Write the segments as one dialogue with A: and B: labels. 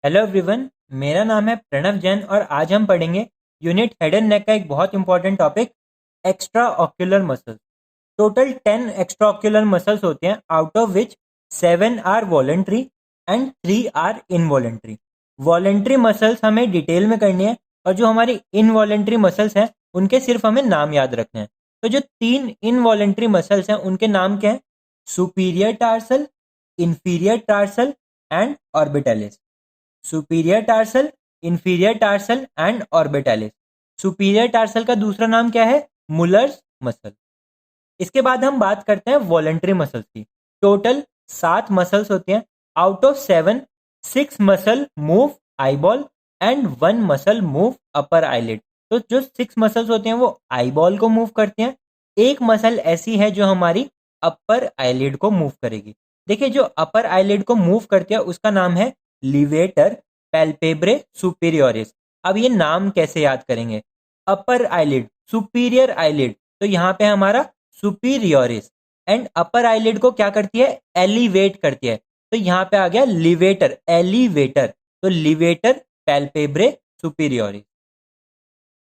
A: Hello everyone. मेरा नाम है प्रणव जैन और आज हम पढ़ेंगे यूनिट हेड एंड नेक का एक बहुत important topic extra ocular muscles. Total 10 extra ocular muscles होते हैं, out of which 7 are voluntary and 3 are involuntary. Voluntary muscles हमें डिटेल में करनी है और जो हमारी इनवॉलेंट्री मसल्स हैं उनके सिर्फ हमें नाम याद रखने हैं। तो जो 3 इनवॉलेंट्री मसल्स हैं उनके नाम क्या हैं? Superior tarsal, inferior tarsal and orbitalis. Superior tarsal, inferior tarsal and orbitalis. Superior tarsal का दूसरा नाम क्या है? Muller's muscle. इसके बाद हम बात करते हैं वॉलेंट्री मसल्स की। टोटल 7 मसल्स होती हैं, out of 7 6 muscle move eyeball and 1 muscle move upper eyelid. तो जो 6 मसल्स होते हैं वो आईबॉल को मूव करते हैं। एक मसल ऐसी है जो हमारी अपर आईलिड को मूव करेगी। देखिए, जो अपर आईलिड को मूव करती है उसका नाम है लिवेटर पैल्पेब्रे सुपीरियोरिस। अब ये नाम कैसे याद करेंगे? अपर आईलिड, सुपीरियर आईलिड, तो यहाँ पे हमारा सुपीरियोरिस। एंड अपर आईलिड को क्या करती है? एलिवेट करती है, तो यहाँ पे आ गया लिवेटर, एलिवेटर। तो levator palpebrae superioris.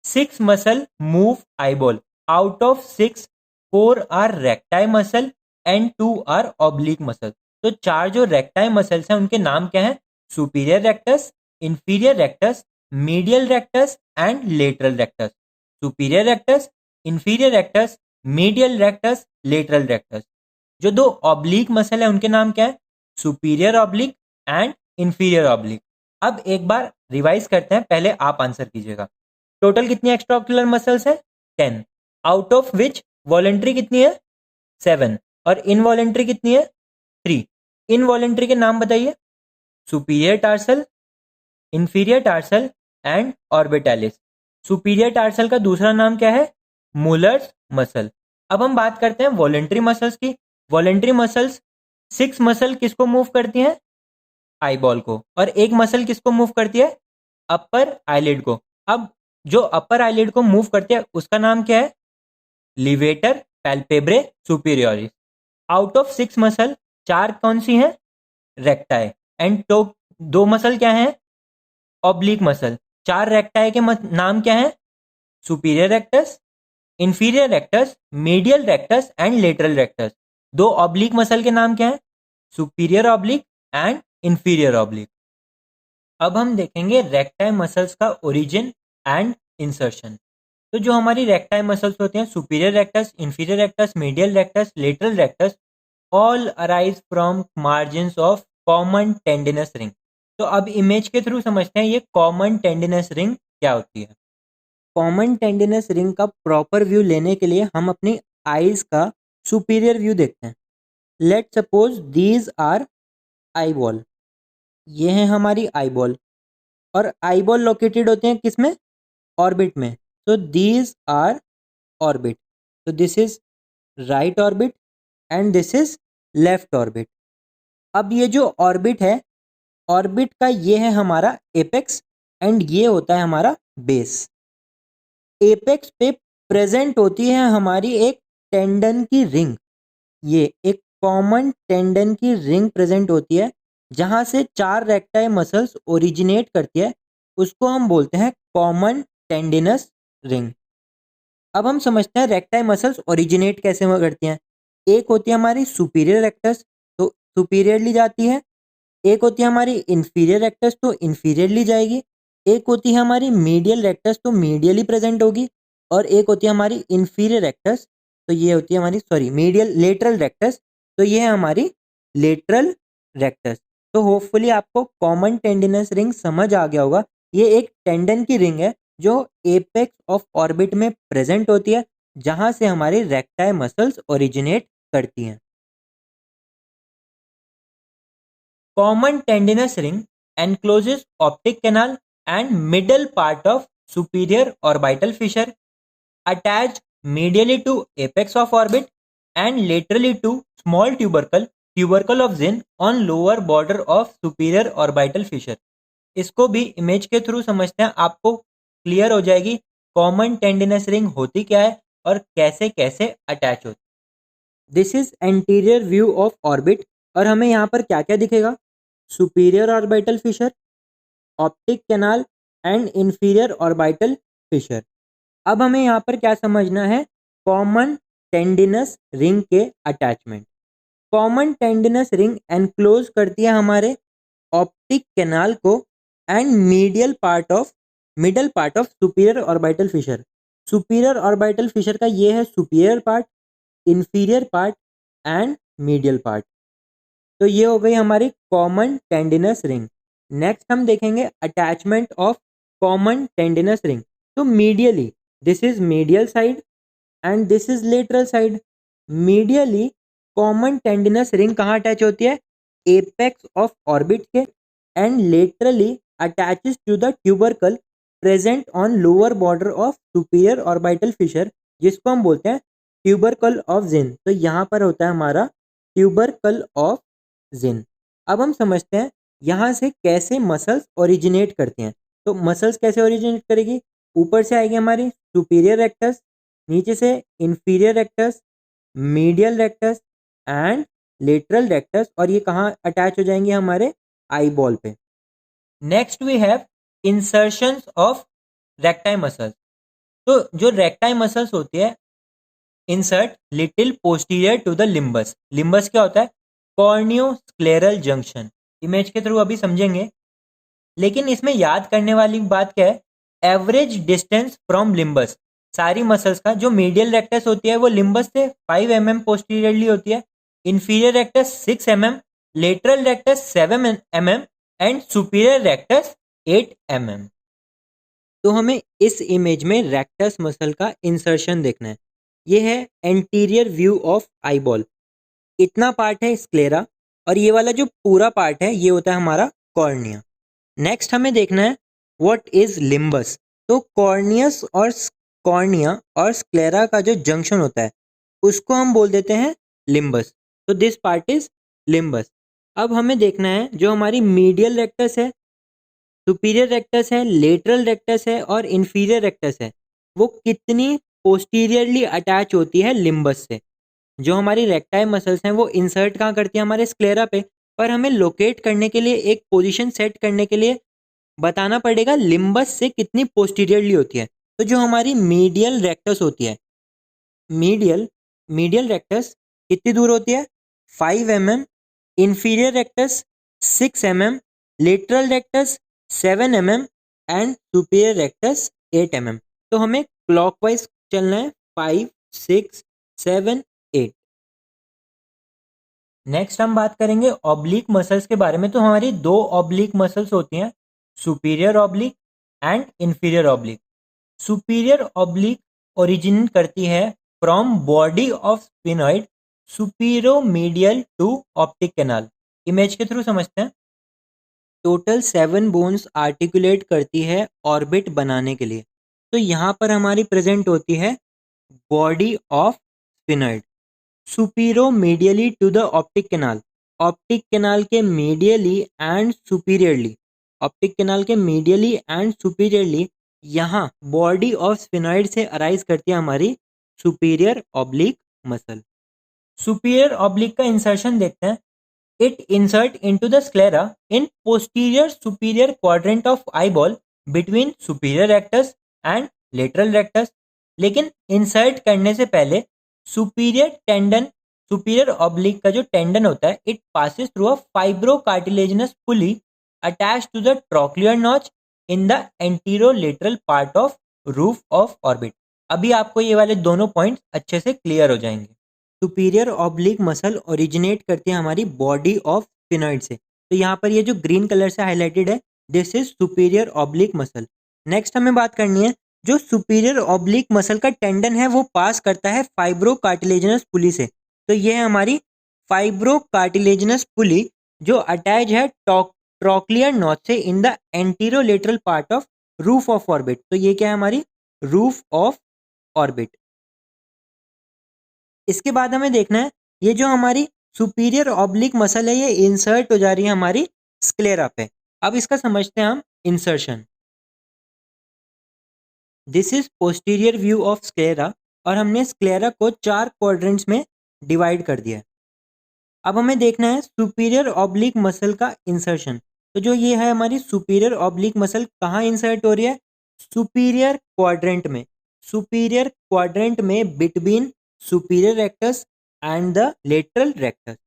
A: 6 muscle move eyeball, out of 6 4 are recti muscle and 2 are oblique muscle. तो 4 जो रेक्टाई मसल्स हैं उनके नाम क्या हैं? Superior rectus, inferior rectus, medial rectus and lateral rectus. Superior rectus, inferior rectus, medial rectus, lateral rectus. जो 2 oblique muscle है उनके नाम क्या है? Superior oblique and inferior oblique. अब एक बार रिवाइज करते हैं, पहले आप आंसर कीजिएगा। टोटल कितनी एक्स्ट्रा ऑक्यूलर मसल्स है? 10, आउट ऑफ विच वॉलेंट्री कितनी है? 7 और इनवॉलेंट्री कितनी है? 3। इनवॉलेंट्री के नाम बताइए। Superior tarsal, inferior tarsal and orbitalis. Superior tarsal का दूसरा नाम क्या है? Muller's muscle. अब हम बात करते हैं वॉलेंट्री मसल्स की। वॉलेंट्री मसल्स 6 मसल किसको मूव करती हैं? आईबॉल को। और एक मसल किसको मूव करती है? अपर आईलिड को। अब जो अपर आईलिड को मूव करती है उसका नाम क्या है? Levator palpebrae superioris. Out of 6 muscle 4 कौन सी हैं? रेक्टाई। एंड तो 2 मसल क्या हैं? Oblique muscle. 4 रेक्टाई के नाम क्या हैं? Superior rectus, inferior rectus, medial rectus and lateral rectus. 2 oblique muscle के नाम क्या हैं? Superior oblique and inferior oblique. अब हम देखेंगे रेक्टाई मसल्स का ओरिजिन एंड इंसर्शन। तो जो हमारी रेक्टाई मसल्स होते हैं, superior rectus, inferior rectus, medial rectus, lateral rectus, all arise from margins of common tendinous ring. तो अब इमेज के थ्रू समझते हैं ये कॉमन टेंडिनस रिंग क्या होती है। कॉमन टेंडिनस रिंग का प्रॉपर व्यू लेने के लिए हम अपनी आईज का सुपीरियर व्यू देखते हैं। Let suppose these are eye ball. ये है हमारी आई बॉल और आई बॉल लोकेटेड होते हैं किसमें? ऑर्बिट में। so these are orbit. so this is right orbit and this is left orbit. अब ये जो ऑर्बिट है, ऑर्बिट का ये है हमारा एपेक्स एंड ये होता है हमारा बेस। एपेक्स पे प्रेजेंट होती है हमारी एक टेंडन की रिंग। ये एक कॉमन टेंडन की रिंग प्रेजेंट होती है जहां से 4 रेक्टाई मसल्स ओरिजिनेट करती है। उसको हम बोलते हैं कॉमन टेंडिनस रिंग। अब हम समझते हैं रेक्टाई मसल्स ओरिजिनेट कैसे करती हैं। एक होती है हमारी सुपीरियर रेक्टस, तो सुपीरियरली जाती है। एक होती है हमारी इंफीरियर रेक्टस, तो इंफीरियरली जाएगी। एक होती है हमारी मीडियल रेक्टस, तो मीडियली प्रेजेंट होगी। और एक होती है हमारी इंफीरियर रेक्टस, तो ये होती है हमारी मीडियल लेटरल रेक्टस, तो ये है हमारी लेटरल रेक्टस। तो होपफुली आपको कॉमन टेंडिनस रिंग समझ आ गया होगा। ये एक टेंडन की रिंग है जो एपेक्स ऑफ ऑर्बिट में प्रेजेंट होती है जहां से हमारी रेक्टाई मसल्स ओरिजिनेट करती हैं। Common tendinous ring encloses optic canal and middle part of superior orbital fissure, attached medially to apex of orbit and laterally to small tubercle of Zinn on lower border of superior orbital fissure. इसको भी image के through समझते हैं, आपको clear हो जाएगी common tendinous ring होती क्या है और कैसे कैसे अटैच होती। This is anterior view of orbit और हमें यहाँ पर क्या क्या दिखेगा? Superior orbital Fisher, optic canal and inferior orbital Fisher. अब हमें यहाँ पर क्या समझना है, कॉमन टेंडिनस रिंग के attachment. Common tendinous ring enclose करती है हमारे ऑप्टिक कैनाल को and middle part of superior orbital Fisher. Superior orbital Fisher का ये है superior part, inferior part and medial part. तो ये हो गई हमारी कॉमन टेंडिनस रिंग। नेक्स्ट हम देखेंगे attachment of common tendinous ring. तो medially this is medial side and this is lateral side. Medially common tendinous ring कहाँ अटैच होती है, एपेक्स ऑफ ऑर्बिट के, and laterally attaches to the tubercle present on lower border of superior orbital fissure, जिसको हम बोलते हैं tubercle of जिन। तो यहाँ पर होता है हमारा ट्यूबरकल ऑफ जिन। अब हम समझते हैं यहाँ से कैसे मसल्स ओरिजिनेट करते हैं। तो मसल्स कैसे ओरिजिनेट करेगी, ऊपर से आएगी हमारी सुपीरियर रेक्टस, नीचे से inferior rectus, medial rectus and lateral rectus, और ये कहाँ अटैच हो जाएंगे, हमारे आई बॉल पे। Next we have insertions of recti muscles. तो जो रेक्टाई मसल्स होती है, insert little posterior to the limbus. Limbus क्या होता है, कॉर्नियोस्क्लेरल जंक्शन। इमेज के थ्रू अभी समझेंगे, लेकिन इसमें याद करने वाली बात क्या है, एवरेज डिस्टेंस फ्रॉम लिम्बस। सारी मसल्स का जो मीडियल रेक्टस होती है वो लिम्बस से 5 mm पोस्टीरियरली होती है, inferior rectus 6 mm, lateral rectus 7 mm and superior rectus 8 mm। तो हमें इस इमेज में रेक्टस मसल का इंसर्शन देखना है। ये है anterior view of eye ball. इतना पार्ट है स्क्लेरा और ये वाला जो पूरा पार्ट है ये होता है हमारा कॉर्निया। नेक्स्ट हमें देखना है व्हाट इज लिम्बस। तो कॉर्निया और स्क्लेरा का जो जंक्शन होता है उसको हम बोल देते हैं लिम्बस। तो दिस पार्ट इज लिम्बस। अब हमें देखना है जो हमारी मीडियल रेक्टस है, सुपीरियर रेक्टस है, लेटरल रेक्टस है और इंफीरियर रेक्टस है, वो कितनी पोस्टीरियरली अटैच होती है लिम्बस से। जो हमारी रेक्टाइल मसल्स हैं वो इंसर्ट कहाँ करती है, हमारे स्क्लेरा पे, पर हमें लोकेट करने के लिए, एक पोजीशन सेट करने के लिए बताना पड़ेगा लिम्बस से कितनी पोस्टीरियरली होती है। तो जो हमारी मीडियल रेक्टस होती है, मीडियल रेक्टस कितनी दूर होती है, 5 mm, inferior rectus 6 mm, lateral rectus 7 mm and superior rectus 8 mm। तो हमें क्लॉकवाइज चलना है, 5, 6, 7, 8। नेक्स्ट हम बात करेंगे ऑब्लिक मसल्स के बारे में। तो हमारी 2 ऑब्लिक मसल्स होती हैं, superior oblique and inferior oblique. Superior oblique originate करती है from body of sphenoid superomedial to optic canal. Image के थ्रू समझते हैं। टोटल 7 बोन्स आर्टिकुलेट करती है ऑर्बिट बनाने के लिए। तो यहाँ पर हमारी प्रेजेंट होती है body of sphenoid superomedially to the optic canal. Optic canal के medially and superiorly, optic canal के मीडियली एंड सुपीरियरली यहाँ बॉडी ऑफ स्फिनॉइड से अराइज करती है हमारी superior oblique muscle. Superior oblique का इंसर्शन देखते हैं। It insert into the sclera in posterior superior quadrant of eyeball between superior rectus and lateral rectus. लेकिन इंसर्ट करने से पहले सुपीरियर ऑब्लिक का जो टेंडन होता है, it passes through a fibrocartilaginous pulley attach to the trochlear notch in the anterolateral part of roof of orbit. अभी आपको ये वाले दोनों पॉइंट्स अच्छे से क्लियर हो जाएंगे। सुपीरियर ऑब्लिक मसल ओरिजिनेट करती है हमारी बॉडी ऑफ स्फिनॉइड से। तो यहाँ पर ये जो ग्रीन कलर से हाईलाइटेड है, this is superior oblique muscle. Next हमें बात करनी है, जो सुपीरियर ऑब्लिक मसल का टेंडन है वो पास करता है फाइब्रो कार्टिलेजिनस पुली से। तो ये है हमारी फाइब्रो कार्टिलेजिनस पुली जो अटैच है ट्रोक्लियर नॉच से in the anterolateral part of roof of orbit. तो ये क्या है, हमारी रूफ ऑफ ऑर्बिट। इसके बाद हमें देखना है ये जो हमारी सुपीरियर ऑब्लिक मसल है ये इंसर्ट हो जा रही है हमारी स्क्लेरा पे। अब इसका समझते हैं हम insertion. This is posterior view of sclera और हमने स्क्लेरा को 4 क्वाड्रेंट्स में डिवाइड कर दिया है। अब हमें देखना है सुपीरियर ऑब्लिक मसल का इंसर्शन। तो जो ये है हमारी सुपीरियर ऑब्लिक मसल कहाँ इंसर्ट हो रही है? सुपीरियर क्वाड्रेंट में, सुपीरियर क्वाड्रेंट में between superior rectus and the lateral rectus.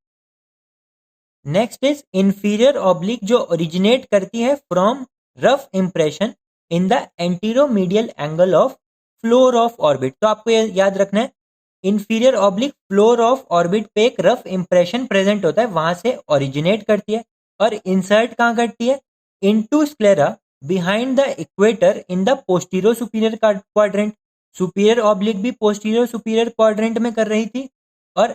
A: Next is inferior oblique, जो ओरिजिनेट करती है from rough impression in the anteromedial angle of floor of orbit. तो आपको याद रखना है, inferior oblique floor of orbit पे एक रफ इंप्रेशन प्रेजेंट होता है, वहां से ओरिजिनेट करती है और इंसर्ट कहाँ करती है? Into sclera behind the equator in the posterior superior quadrant. Superior oblique भी पोस्टीरियर सुपीरियर क्वाड्रेंट में कर रही थी और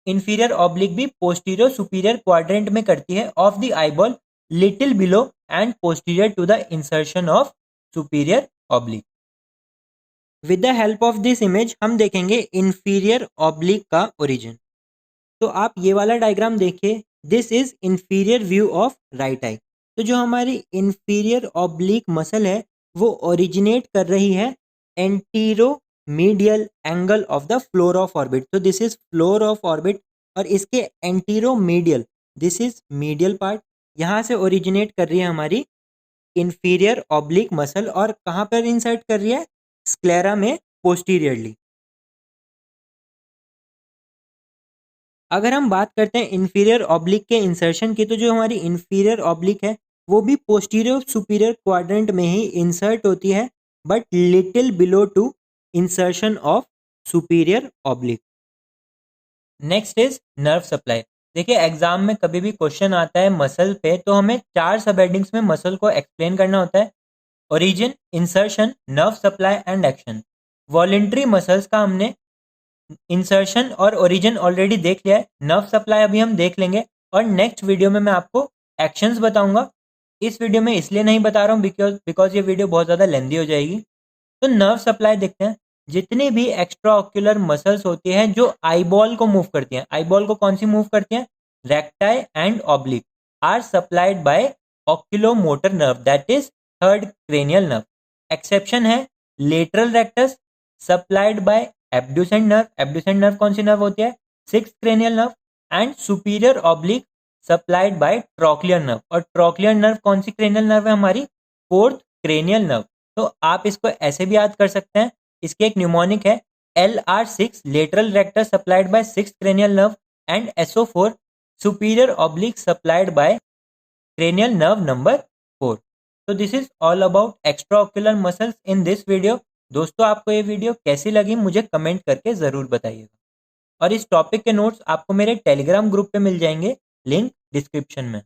A: इंफीरियर ऑब्लिक भी पोस्टीरियर सुपीरियर क्वाड्रेंट में करती है of the eyeball little below and posterior to the insertion of superior oblique. With the help of this image हम देखेंगे इंफीरियर ऑब्लिक का ओरिजिन। तो आप ये वाला डायग्राम देखिए, this is inferior view of right I. तो जो हमारी इंफीरियर ऑब्लिक मसल है वो ओरिजिनेट कर रही है anteromedial angle of the floor of orbit. तो this is floor of orbit और इसके anteromedial, this is medial part, यहाँ से ओरिजिनेट कर रही है हमारी इंफीरियर ऑब्लिक मसल और कहाँ पर इंसर्ट कर रही है? स्क्लेरा में पोस्टीरियरली। अगर हम बात करते हैं इंफीरियर ऑब्लिक के इंसर्शन की, तो जो हमारी इंफीरियर ऑब्लिक है वो भी पोस्टीरियर सुपीरियर क्वाड्रेंट में ही इंसर्ट होती है, but little below to insertion of superior oblique. Next is nerve supply. देखिए एग्जाम में कभी भी क्वेश्चन आता है मसल पे, तो हमें 4 सब हेडिंग्स में मसल को एक्सप्लेन करना होता है: origin, insertion, nerve supply and action. Voluntary muscles का हमने इंसर्शन और ओरिजिन ऑलरेडी देख लिया है, नर्व सप्लाई अभी हम देख लेंगे और नेक्स्ट वीडियो में मैं आपको एक्शंस बताऊंगा। इस वीडियो में इसलिए नहीं बता रहा हूँ बिकॉज ये वीडियो बहुत ज़्यादा लेंदी हो जाएगी। तो नर्व सप्लाई देखते हैं। जितनी भी एक्स्ट्रा ऑक्यूलर मसल्स होती हैं जो आईबॉल को मूव करती हैं, आईबॉल को कौन सी मूव करती हैं? Recti and oblique are supplied by oculomotor nerve, that is third cranial nerve. Exception है lateral rectus supplied by abducent nerve. Abducent nerve कौन सी नर्व होती है? Sixth cranial nerve. And superior oblique supplied by trochlear nerve, और trochlear nerve कौन सी cranial nerve है? हमारी फोर्थ क्रेनियल नर्व। तो आप इसको ऐसे भी याद कर सकते हैं, इसकी एक न्यूमोनिक है LR6 lateral rectus supplied bye sixth cranial nerve and SO4 superior oblique supplied bye cranial nerve number 4। तो this is all about extra ocular muscles in this video. दोस्तों आपको ये वीडियो कैसी लगी मुझे कमेंट करके ज़रूर बताइएगा, और इस टॉपिक के नोट्स आपको मेरे टेलीग्राम ग्रुप पे मिल जाएंगे, लिंक डिस्क्रिप्शन में।